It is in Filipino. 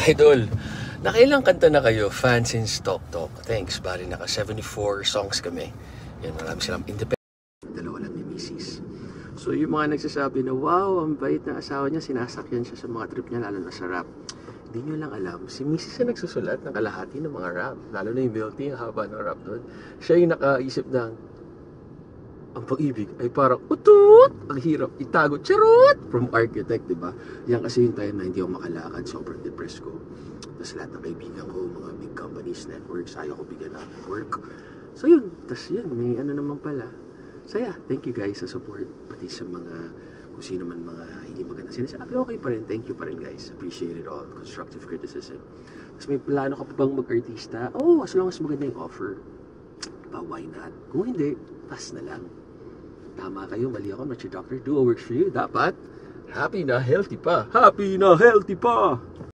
Idol, nakailang kanta na kayo, fans in Stock Talk? Thanks, bali naka 74 songs kami. Yan, marami silang independent. Dalawa lang ni Mrs. So yung mga nagsasabi na, wow, ang bait na asawa niya, sinasakyan siya sa mga trip niya, lalo na sa rap. Hindi nyo lang alam, si Mrs. na nagsusulat ng kalahati ng mga rap. Lalo na yung Milty, ang haba ng rap doon. Siya yung nakaisip ng, ang pag-ibig ay parang utut! Ang hirap itago, charot! From Architect, di ba? Yan kasi yung time na hindi ako makalakad, sobrang depressed ko. Tapos lahat ng kaibigan ko, mga big companies, networks, ayaw ko bigyan ng work. So yun, tapos yun, may ano naman pala. So yeah, thank you guys sa support, pati sa mga, kung sino man mga hindi maganda sinasabi, okay pa rin, thank you pa rin guys. Appreciate it all, constructive criticism. Tapos may plano ka pa bang mag-artista? Oh, as long as maganda yung offer, ba, why not? Kung hindi, pass na lang. Tama kayo, mali ako, not your doctor. Do what works for you. Dapat, happy na healthy pa. Happy na healthy pa!